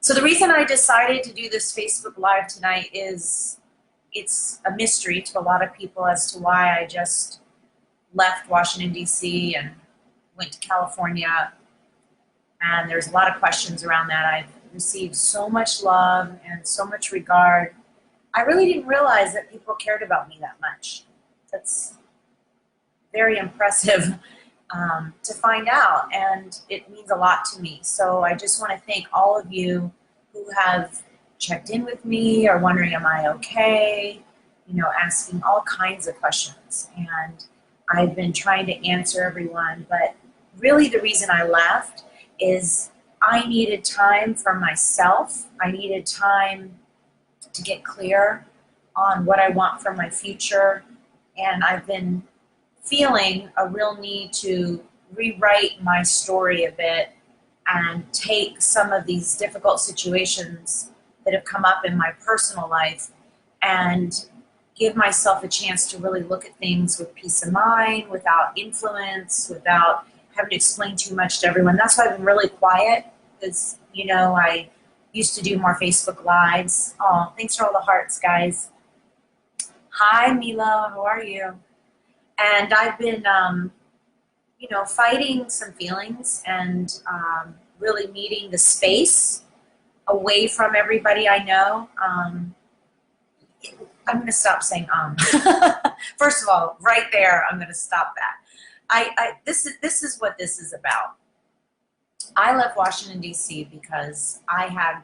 So the reason I decided to do this Facebook Live tonight is it's a mystery to a lot of people as to why I just left Washington, D.C. and went to California. And there's a lot of questions around that. I've received so much love and so much regard. I really didn't realize that people cared about me that much. That's very impressive to find out, and it means a lot to me. So I just want to thank all of you who have checked in with me or wondering, am I okay? You know, asking all kinds of questions. And I've been trying to answer everyone, but really the reason I left is I needed time for myself. I needed time to get clear on what I want for my future. And I've been feeling a real need to rewrite my story a bit and take some of these difficult situations that have come up in my personal life and give myself a chance to really look at things with peace of mind, without influence, without having to explain too much to everyone. That's why I've been really quiet, because, you know, I used to do more Facebook Lives. Oh, thanks for all the hearts, guys. Hi, Mila, how are you? And I've been, you know, fighting some feelings and really needing the space away from everybody I know. I'm going to stop saying First of all, right there, I'm going to stop that. This is what this is about. I left Washington, D.C. because I had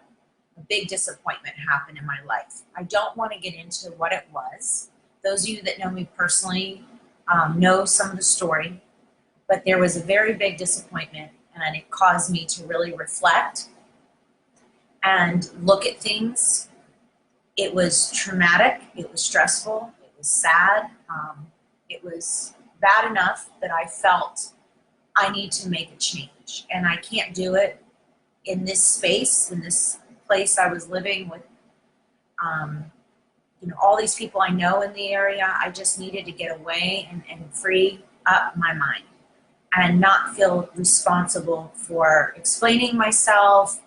a big disappointment happen in my life. I don't want to get into what it was. Those of you that know me personally know some of the story, but there was a very big disappointment, and it caused me to really reflect and look at things. It was traumatic, it was stressful, it was sad, it was bad enough that I felt I need to make a change, and I can't do it in this space, in this place I was living with, you know, all these people I know in the area. I just needed to get away and free up my mind and not feel responsible for explaining myself,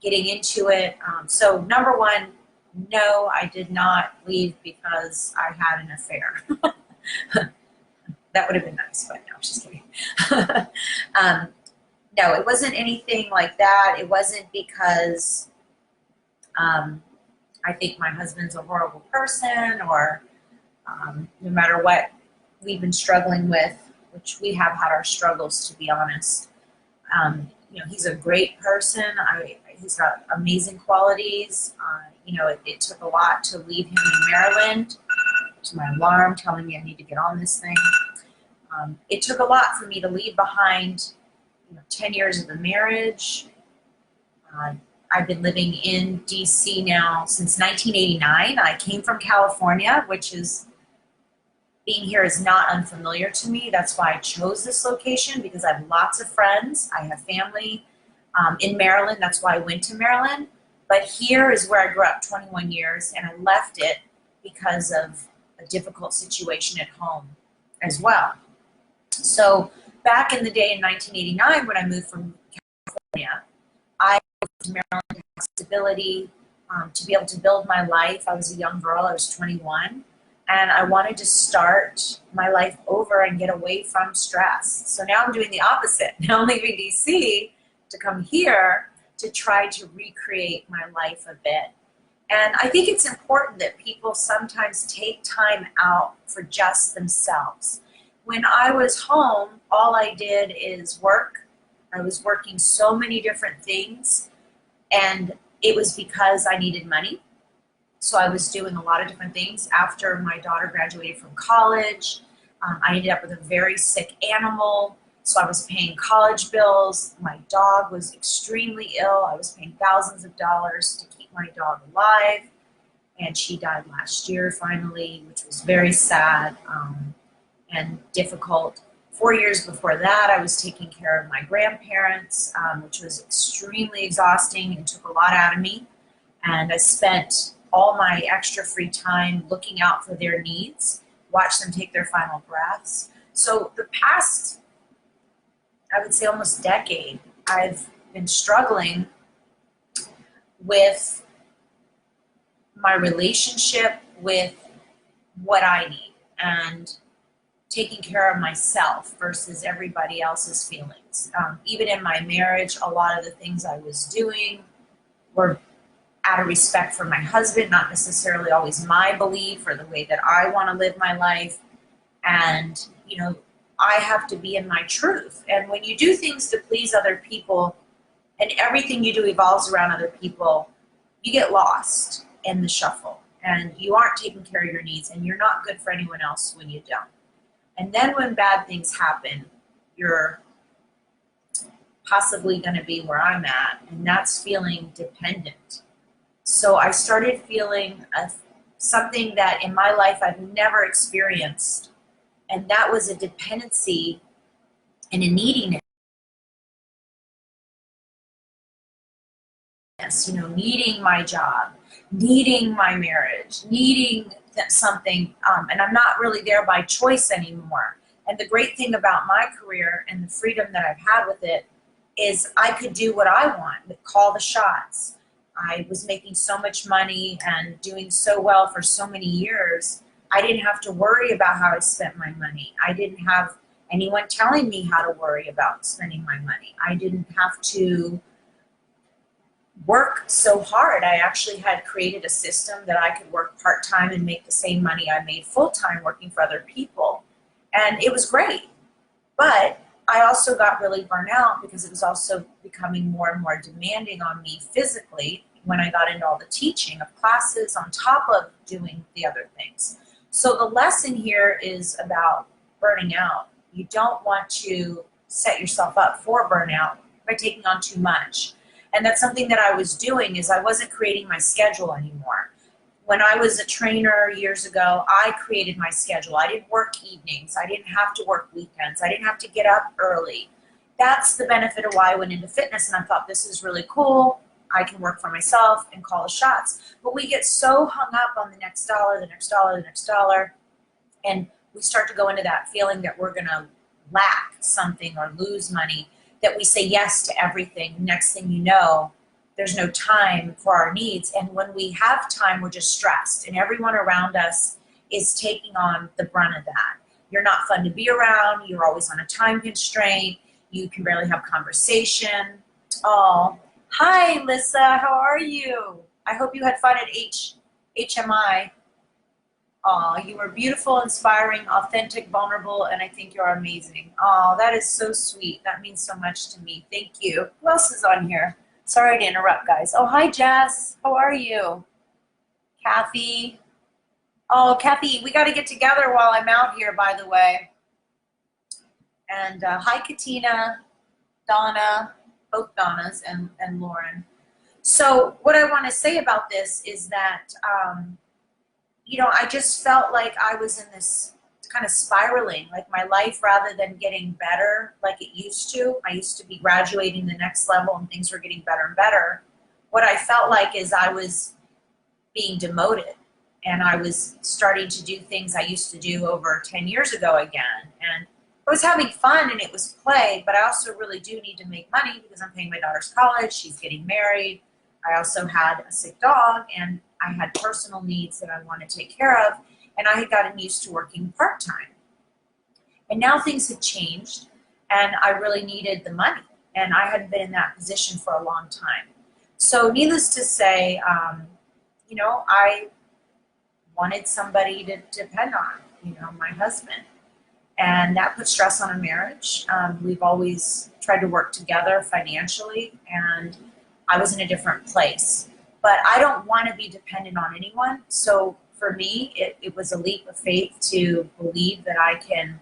getting into it. So number one, no, I did not leave because I had an affair. That would have been nice, but no, I'm just kidding. No, it wasn't anything like that. It wasn't because I think my husband's a horrible person, or no matter what we've been struggling with, which we have had our struggles, to be honest. You know, he's a great person. He's got amazing qualities. You know, it took a lot to leave him in Maryland. To my alarm telling me I need to get on this thing. It took a lot for me to leave behind, you know, 10 years of the marriage. I've been living in D.C. now since 1989. I came from California, which is, being here is not unfamiliar to me. That's why I chose this location, because I have lots of friends. I have family in Maryland. That's why I went to Maryland. But here is where I grew up 21 years, and I left it because of a difficult situation at home as well. So back in the day in 1989, when I moved from California, I moved to Maryland to have stability, to be able to build my life. I was a young girl. I was 21. And I wanted to start my life over and get away from stress. So now I'm doing the opposite. Now I'm leaving DC to come here to try to recreate my life a bit. And I think it's important that people sometimes take time out for just themselves. When I was home, all I did is work. I was working so many different things, and it was because I needed money. So I was doing a lot of different things. After my daughter graduated from college, I ended up with a very sick animal. So I was paying college bills. My dog was extremely ill. I was paying thousands of dollars to keep my dog alive. And she died last year finally, which was very sad and difficult. 4 years before that, I was taking care of my grandparents, which was extremely exhausting and took a lot out of me. And I spent all my extra free time looking out for their needs, watch them take their final breaths. So the past, I would say almost decade, I've been struggling with my relationship, with what I need, and taking care of myself versus everybody else's feelings. Even in my marriage, a lot of the things I was doing were out of respect for my husband, not necessarily always my belief or the way that I want to live my life. And, you know, I have to be in my truth. And when you do things to please other people and everything you do evolves around other people, you get lost in the shuffle and you aren't taking care of your needs, and you're not good for anyone else when you don't. And then when bad things happen, you're possibly going to be where I'm at, and that's feeling dependent. So I started feeling something that in my life I've never experienced, and that was a dependency and a neediness. You know, needing my job, needing my marriage, needing something, and I'm not really there by choice anymore. And the great thing about my career and the freedom that I've had with it is I could do what I want, call the shots. I was making so much money and doing so well for so many years. I didn't have to worry about how I spent my money. I didn't have anyone telling me how to worry about spending my money. I didn't have to work so hard. I actually had created a system that I could work part-time and make the same money I made full-time working for other people. And it was great. But I also got really burnt out because it was also becoming more and more demanding on me physically when I got into all the teaching of classes on top of doing the other things. So the lesson here is about burning out. You don't want to set yourself up for burnout by taking on too much. And that's something that I was doing, is I wasn't creating my schedule anymore. When I was a trainer years ago, I created my schedule. I didn't work evenings. I didn't have to work weekends. I didn't have to get up early. That's the benefit of why I went into fitness, and I thought, this is really cool. I can work for myself and call the shots. But we get so hung up on the next dollar, the next dollar, the next dollar, and we start to go into that feeling that we're gonna lack something or lose money, that we say yes to everything. Next thing you know, there's no time for our needs. And when we have time, we're just stressed. And everyone around us is taking on the brunt of that. You're not fun to be around. You're always on a time constraint. You can barely have conversation. Oh, hi, Lissa. How are you? I hope you had fun at HMI. Oh, you were beautiful, inspiring, authentic, vulnerable, and I think you're amazing. Oh, that is so sweet. That means so much to me. Thank you. Who else is on here? Sorry to interrupt, guys. Oh, hi, Jess. How are you? Kathy. Oh, Kathy, we got to get together while I'm out here, by the way. And hi, Katina, Donna, both Donnas, and Lauren. So what I want to say about this is that, you know, I just felt like I was in this kind of spiraling, like my life, rather than getting better like it used to. I used to be graduating the next level and things were getting better and better. What I felt like is I was being demoted, and I was starting to do things I used to do over 10 years ago again. And I was having fun and it was play, but I also really do need to make money because I'm paying my daughter's college, she's getting married. I also had a sick dog, and I had personal needs that I wanted to take care of, and I had gotten used to working part-time. And now things had changed, and I really needed the money, and I hadn't been in that position for a long time. So needless to say, you know, I wanted somebody to depend on, you know, my husband. And that put stress on a marriage. We've always tried to work together financially, and I was in a different place. But I don't want to be dependent on anyone. So for me, it was a leap of faith to believe that I can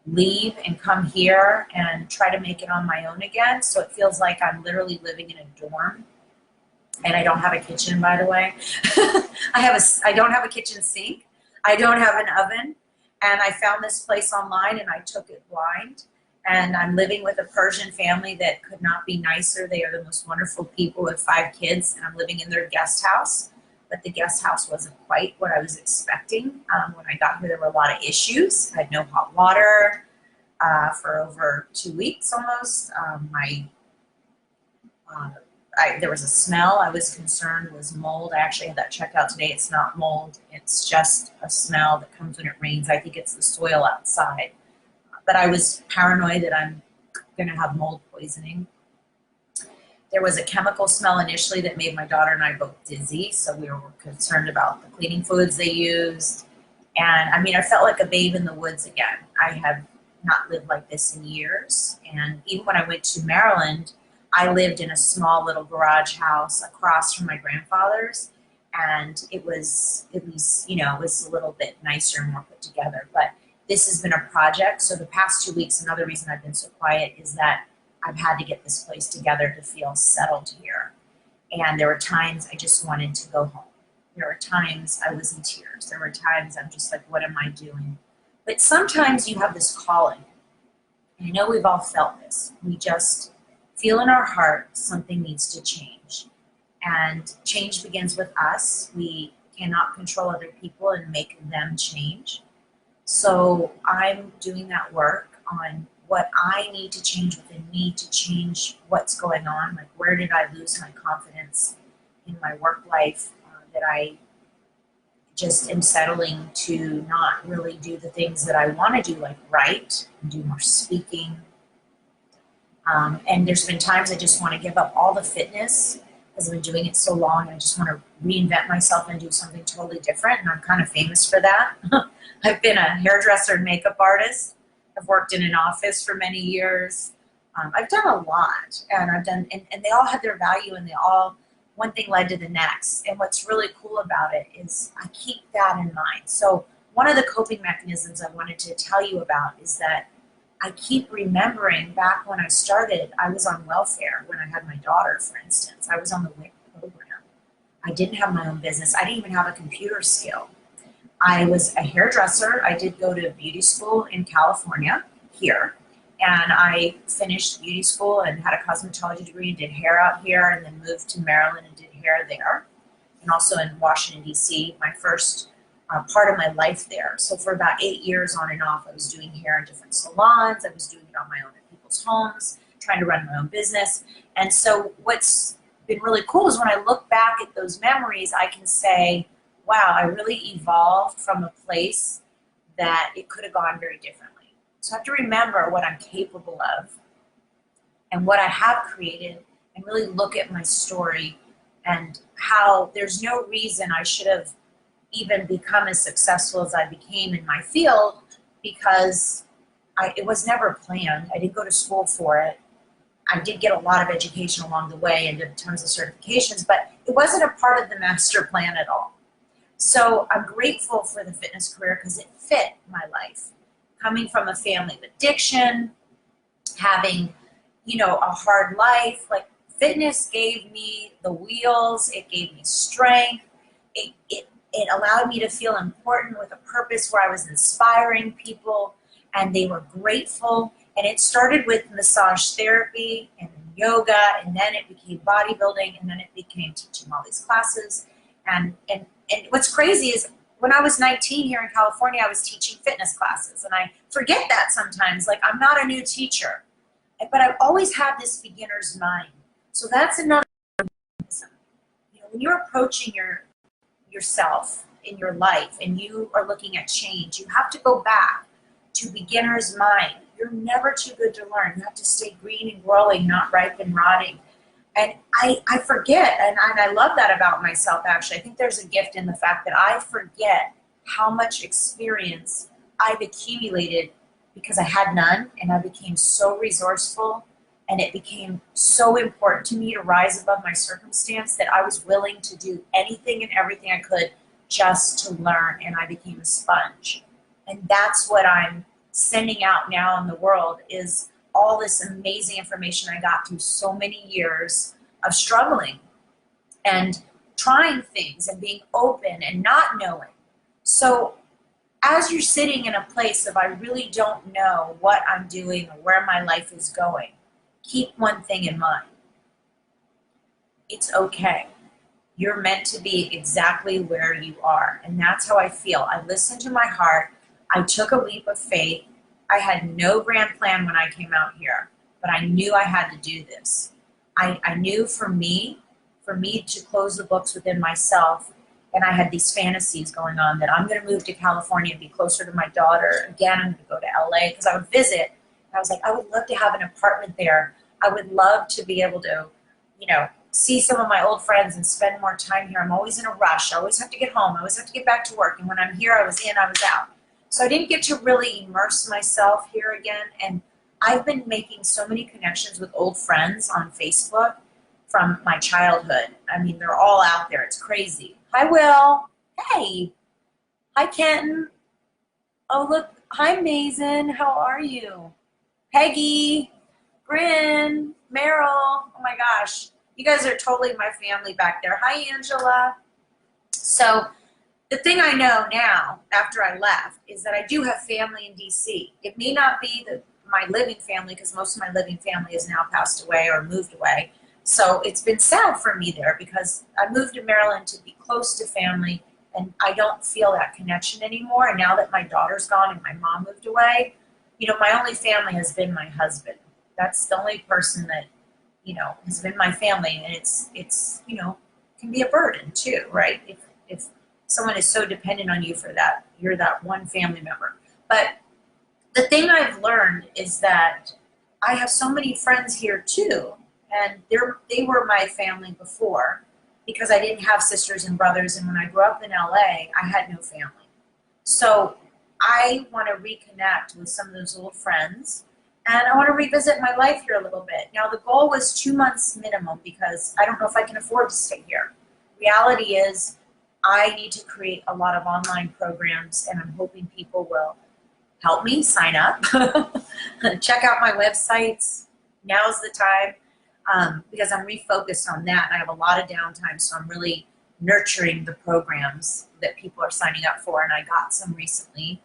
leave and come here and try to make it on my own again. So it feels like I'm literally living in a dorm. And I don't have a kitchen, by the way. I don't have a kitchen sink. I don't have an oven. And I found this place online and I took it blind. And I'm living with a Persian family that could not be nicer. They are the most wonderful people with 5 kids, and I'm living in their guest house. But the guest house wasn't quite what I was expecting. When I got here, there were a lot of issues. I had no hot water for over 2 weeks almost. My there was a smell I was concerned was mold. I actually had that checked out today. It's not mold. It's just a smell that comes when it rains. I think it's the soil outside. But I was paranoid that I'm going to have mold poisoning. There was a chemical smell initially that made my daughter and I both dizzy, so we were concerned about the cleaning fluids they used. And I mean, I felt like a babe in the woods again. I have not lived like this in years. And even when I went to Maryland, I lived in a small little garage house across from my grandfather's. And it was, you know, it was a little bit nicer and more put together. But this has been a project. So the past 2 weeks, another reason I've been so quiet is that I've had to get this place together to feel settled here. And there were times I just wanted to go home. There were times I was in tears. There were times I'm just like, what am I doing? But sometimes you have this calling. And I know we've all felt this. We just feel in our heart something needs to change. And change begins with us. We cannot control other people and make them change. So I'm doing that work on what I need to change within me to change what's going on. Like, where did I lose my confidence in my work life that I just am settling to not really do the things that I want to do, like write and do more speaking. And there's been times I just want to give up all the fitness because I've been doing it so long, and I just want to reinvent myself and do something totally different. And I'm kind of famous for that. I've been a hairdresser and makeup artist. I've worked in an office for many years. I've done a lot, and and they all have their value, and they all, one thing led to the next. And what's really cool about it is I keep that in mind. So one of the coping mechanisms I wanted to tell you about is that I keep remembering back when I started, I was on welfare when I had my daughter, for instance. I was on the WIC program. I didn't have my own business. I didn't even have a computer skill. I was a hairdresser. I did go to beauty school in California here, and I finished beauty school and had a cosmetology degree and did hair out here, and then moved to Maryland and did hair there, and also in Washington, D.C., my first part of my life there. So for about 8 years on and off, I was doing hair in different salons. I was doing it on my own at people's homes, trying to run my own business. And so what's been really cool is when I look back at those memories, I can say, wow, I really evolved from a place that it could have gone very differently. So I have to remember what I'm capable of and what I have created, and really look at my story and how there's no reason I should have even become as successful as I became in my field, because it was never planned. I didn't go to school for it. I did get a lot of education along the way and did tons of certifications, but it wasn't a part of the master plan at all. So I'm grateful for the fitness career because it fit my life. Coming from a family of addiction, having, you know, a hard life, like, fitness gave me the wheels, it gave me strength, it allowed me to feel important with a purpose where I was inspiring people and they were grateful. And it started with massage therapy and then yoga, and then it became bodybuilding, and then it became teaching all these classes. And what's crazy is when I was 19 here in California, I was teaching fitness classes. And I forget that sometimes, like, I'm not a new teacher, but I've always had this beginner's mind. So that's another, you know, when you're approaching yourself in your life and you are looking at change, you have to go back to beginner's mind. You're never too good to learn. You have to stay green and growing, not ripe and rotting. And I forget, and I love that about myself, actually. I think there's a gift in the fact that I forget how much experience I've accumulated because I had none, and I became so resourceful, and it became so important to me to rise above my circumstance that I was willing to do anything and everything I could just to learn, and I became a sponge. And that's what I'm sending out now in the world, is all this amazing information I got through so many years of struggling and trying things and being open and not knowing. So as you're sitting in a place of I really don't know what I'm doing or where my life is going, keep one thing in mind. It's okay. You're meant to be exactly where you are. And that's how I feel. I listened to my heart. I took a leap of faith. I had no grand plan when I came out here, but I knew I had to do this. I knew for me to close the books within myself, and I had these fantasies going on that I'm going to move to California and be closer to my daughter. Again, I'm going to go to LA because I would visit. I was like, I would love to have an apartment there. I would love to be able to, you know, see some of my old friends and spend more time here. I'm always in a rush. I always have to get home. I always have to get back to work. And when I'm here, I was in, I was out. So I didn't get to really immerse myself here again. And I've been making so many connections with old friends on Facebook from my childhood. I mean, they're all out there. It's crazy. Hi, Will. Hey. Hi, Kenton. Oh, look. Hi, Mason. How are you? Peggy. Bryn. Meryl. Oh, my gosh. You guys are totally my family back there. Hi, Angela. So the thing I know now, after I left, is that I do have family in D.C. It may not be my living family, because most of my living family has now passed away or moved away. So it's been sad for me there because I moved to Maryland to be close to family, and I don't feel that connection anymore. And now that my daughter's gone and my mom moved away, you know, my only family has been my husband. That's the only person that, you know, has been my family, and it's you know, can be a burden too, right? If someone is so dependent on you for that, you're that one family member. But the thing I've learned is that I have so many friends here too, and they were my family before because I didn't have sisters and brothers, and when I grew up in LA, I had no family. So I want to reconnect with some of those old friends, and I want to revisit my life here a little bit. Now, the goal was 2 months minimum because I don't know if I can afford to stay here. Reality is I need to create a lot of online programs, and I'm hoping people will help me sign up. Check out my websites. Now's the time because I'm refocused on that. I have a lot of downtime, so I'm really nurturing the programs that people are signing up for, and I got some recently.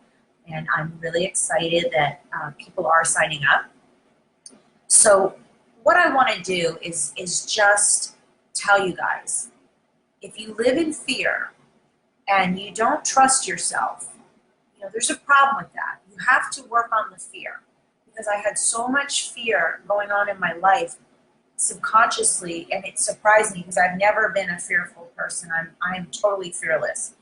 And I'm really excited that people are signing up. So what I want to do is just tell you guys, if you live in fear and you don't trust yourself, you know, there's a problem with that. You have to work on the fear, because I had so much fear going on in my life subconsciously, and it surprised me because I've never been a fearful person. I'm totally fearless.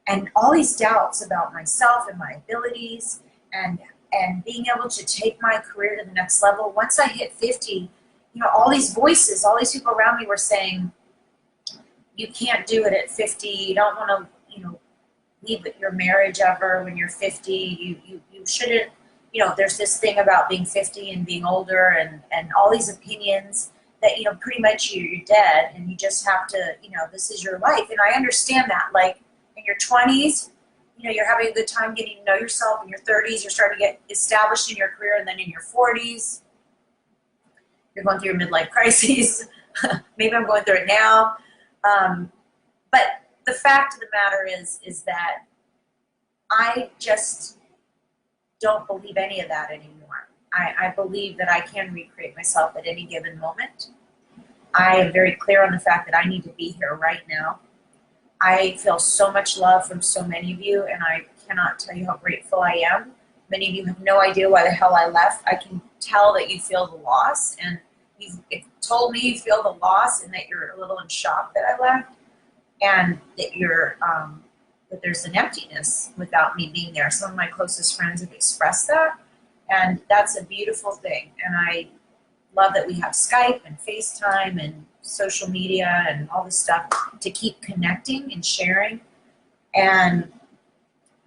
And all these doubts about myself and my abilities and being able to take my career to the next level. Once I hit 50, you know, all these voices, all these people around me were saying, you can't do it at 50. You don't want to, you know, leave your marriage ever when you're 50. You shouldn't, you know, there's this thing about being 50 and being older and all these opinions that, you know, pretty much you're dead and you just have to, you know, this is your life. And I understand that, like, in your 20s, you know, you're having a good time getting to know yourself. In your 30s, you're starting to get established in your career. And then in your 40s, you're going through your midlife crises. Maybe I'm going through it now. But the fact of the matter is that I just don't believe any of that anymore. I believe that I can recreate myself at any given moment. I am very clear on the fact that I need to be here right now. I feel so much love from so many of you, and I cannot tell you how grateful I am. Many of you have no idea why the hell I left. I can tell that you feel the loss, and you've told me you feel the loss and that you're a little in shock that I left, and that you're that there's an emptiness without me being there. Some of my closest friends have expressed that, and that's a beautiful thing. And I love that we have Skype and FaceTime and social media and all this stuff to keep connecting and sharing. And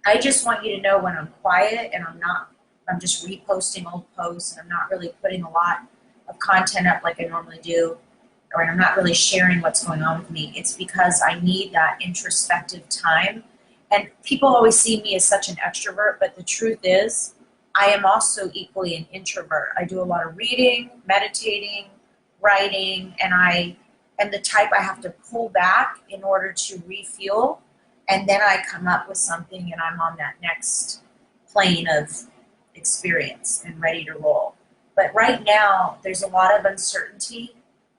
I just want you to know when I'm quiet and I'm just reposting old posts and I'm not really putting a lot of content up like I normally do, or I'm not really sharing what's going on with me, it's because I need that introspective time. And people always see me as such an extrovert, but the truth is I am also equally an introvert. I do a lot of reading, meditating, writing, and I am the type I have to pull back in order to refuel, and then I come up with something and I'm on that next plane of experience and ready to roll. But right now, there's a lot of uncertainty.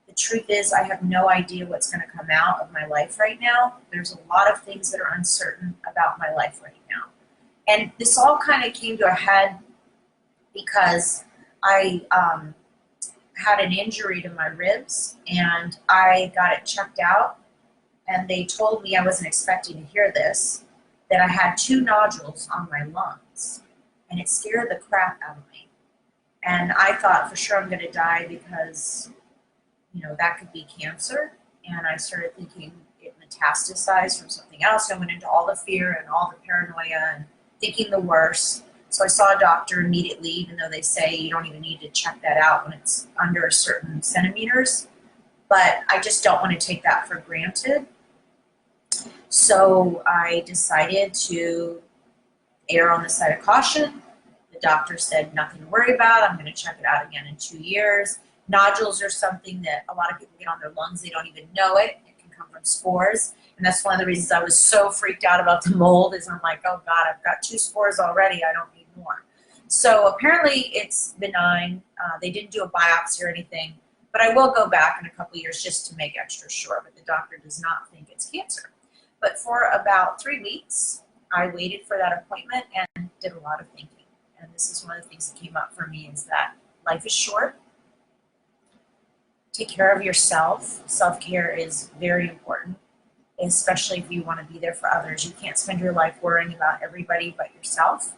The truth is I have no idea what's going to come out of my life right now. There's a lot of things that are uncertain about my life right now. And this all kind of came to a head because I had an injury to my ribs, and I got it checked out, and they told me, I wasn't expecting to hear this, that I had 2 nodules on my lungs, and it scared the crap out of me. And I thought for sure I'm going to die because, you know, that could be cancer. And I started thinking it metastasized from something else. I went into all the fear and all the paranoia and thinking the worst. So I saw a doctor immediately, even though they say you don't even need to check that out when it's under a certain centimeters. But I just don't want to take that for granted. So I decided to err on the side of caution. The doctor said nothing to worry about. I'm going to check it out again in 2 years. Nodules are something that a lot of people get on their lungs. They don't even know it. It can come from spores. And that's one of the reasons I was so freaked out about the mold is I'm like, oh God, I've got 2 spores already. I don't need more. So apparently it's benign. They didn't do a biopsy or anything. But I will go back in a couple years just to make extra sure. But the doctor does not think it's cancer. But for about 3 weeks, I waited for that appointment and did a lot of thinking. And this is one of the things that came up for me is that life is short. Take care of yourself. Self-care is very important, especially if you want to be there for others. You can't spend your life worrying about everybody but yourself.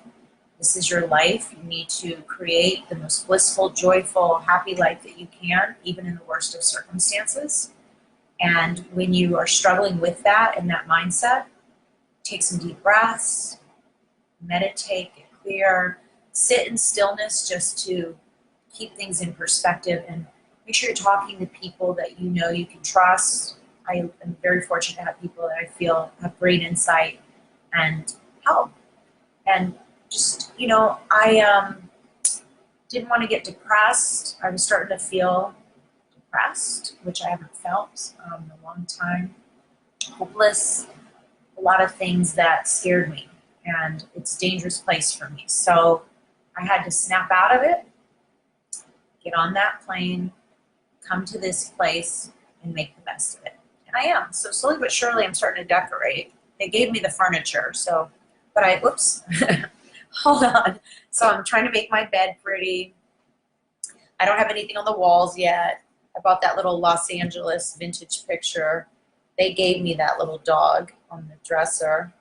This is your life. You need to create the most blissful, joyful, happy life that you can, even in the worst of circumstances. And when you are struggling with that and that mindset, take some deep breaths, meditate, get clear, sit in stillness just to keep things in perspective, and make sure you're talking to people that you know you can trust. I am very fortunate to have people that I feel have great insight and help. And just, you know, I didn't want to get depressed. I was starting to feel depressed, which I haven't felt in a long time. Hopeless, a lot of things that scared me, and it's a dangerous place for me. So I had to snap out of it, get on that plane, come to this place, and make the best of it. And I am. So slowly but surely I'm starting to decorate. They gave me the furniture, so, but I, whoops, hold on. So I'm trying to make my bed pretty. I don't have anything on the walls yet. I bought that little Los Angeles vintage picture. They gave me that little dog on the dresser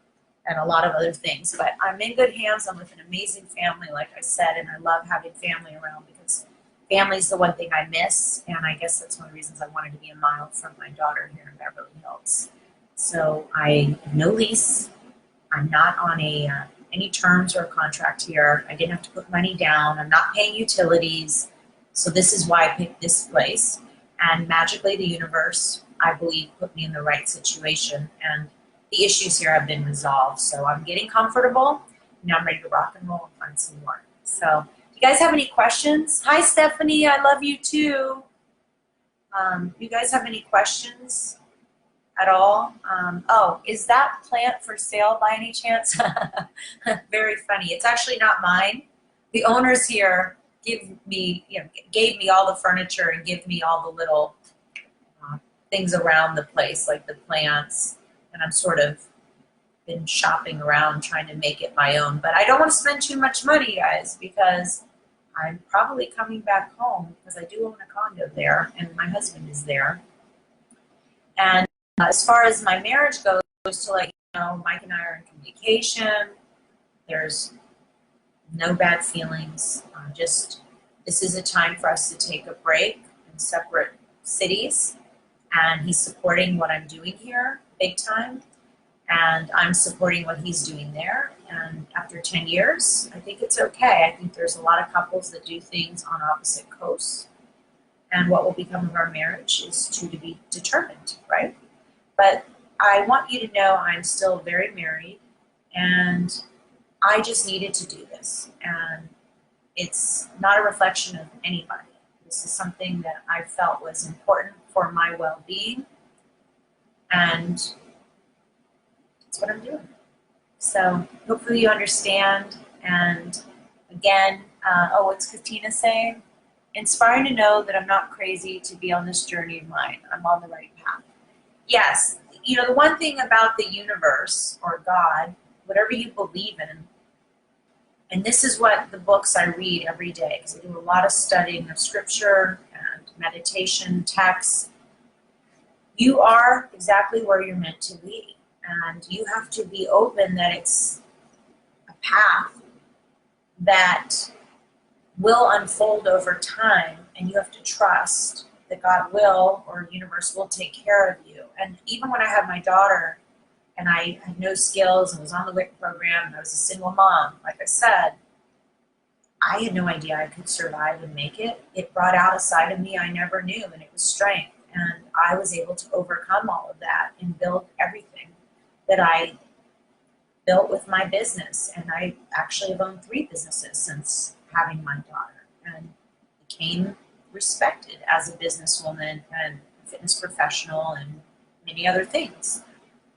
and a lot of other things. But I'm in good hands. I'm with an amazing family, like I said, and I love having family around because family's the one thing I miss. And I guess that's one of the reasons I wanted to be a mile from my daughter here in Beverly Hills. So I have no lease. I'm not on any terms or a contract here. I didn't have to put money down. I'm not paying utilities. So this is why I picked this place. And magically the universe, I believe, put me in the right situation. And the issues here have been resolved. So I'm getting comfortable. Now I'm ready to rock and roll and find some more. So do you guys have any questions? Hi, Stephanie. I love you too. You guys have any questions at all? Oh, is that plant for sale by any chance? Very funny. It's actually not mine. The owners here gave me all the furniture and give me all the little things around the place, like the plants. And I'm sort of been shopping around trying to make it my own. But I don't want to spend too much money, guys, because I'm probably coming back home because I do own a condo there and my husband is there. And as far as my marriage goes, to let you know, Mike and I are in communication. There's no bad feelings. Just this is a time for us to take a break in separate cities. And he's supporting what I'm doing here big time. And I'm supporting what he's doing there. And after 10 years, I think it's okay. I think there's a lot of couples that do things on opposite coasts. And what will become of our marriage is to be determined, right? But I want you to know I'm still very married, and I just needed to do this. And it's not a reflection of anybody. This is something that I felt was important for my well-being, and that's what I'm doing. So hopefully you understand. And again, what's Katina saying? Inspiring to know that I'm not crazy to be on this journey of mine. I'm on the right path. Yes, you know, the one thing about the universe or God, whatever you believe in, and this is what the books I read every day, because I do a lot of studying of scripture meditation, text. You are exactly where you're meant to be. And you have to be open that it's a path that will unfold over time, and you have to trust that God will, or universe will, take care of you. And even when I had my daughter and I had no skills and was on the WIC program and I was a single mom, like I said, I had no idea I could survive and make it. It brought out a side of me I never knew, and it was strength. And I was able to overcome all of that and build everything that I built with my business. And I actually have owned 3 businesses since having my daughter, and became respected as a businesswoman and fitness professional and many other things.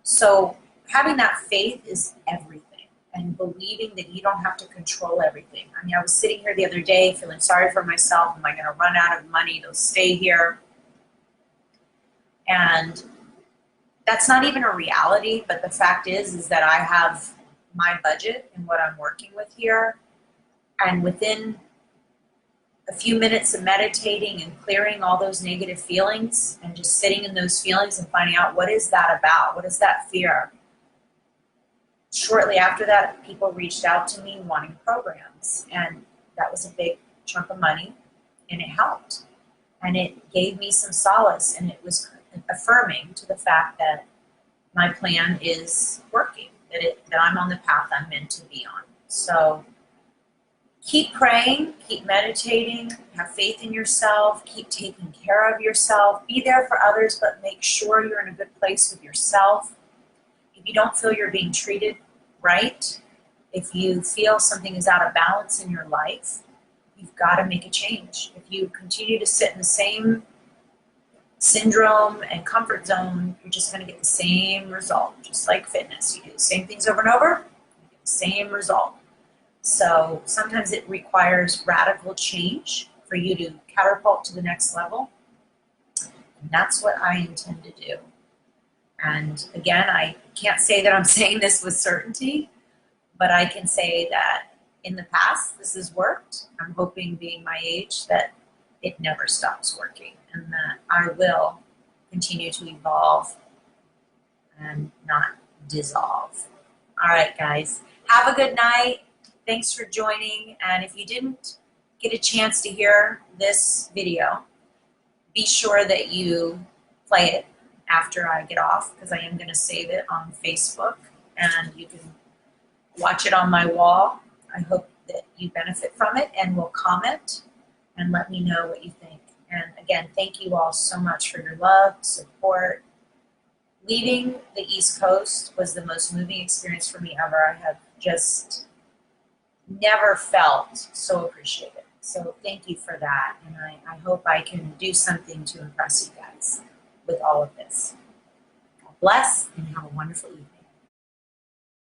So having that faith is everything, and believing that you don't have to control everything. I mean, I was sitting here the other day feeling sorry for myself. Am I going to run out of money to stay here? And that's not even a reality, but the fact is that I have my budget and what I'm working with here. And within a few minutes of meditating and clearing all those negative feelings and just sitting in those feelings and finding out, what is that about? What is that fear? Shortly after that, people reached out to me wanting programs, and that was a big chunk of money, and it helped. And it gave me some solace, and it was affirming to the fact that my plan is working, that I'm on the path I'm meant to be on. So keep praying, keep meditating, have faith in yourself, keep taking care of yourself, be there for others, but make sure you're in a good place with yourself. If you don't feel you're being treated right, if you feel something is out of balance in your life, you've got to make a change. If you continue to sit in the same syndrome and comfort zone, you're just going to get the same result. Just like fitness, you do the same things over and over, you get the same result. So sometimes it requires radical change for you to catapult to the next level. And that's what I intend to do. And again, I can't say that I'm saying this with certainty, but I can say that in the past, this has worked. I'm hoping, being my age, that it never stops working, and that I will continue to evolve and not dissolve. All right, guys, have a good night. Thanks for joining. And if you didn't get a chance to hear this video, be sure that you play it after I get off, because I am going to save it on Facebook, and you can watch it on my wall. I hope that you benefit from it and will comment and let me know what you think. And again, thank you all so much for your love, support. Leaving the East Coast was the most moving experience for me ever. I have just never felt so appreciated. So thank you for that. And I hope I can do something to impress you guys with all of this. God bless, and have a wonderful evening.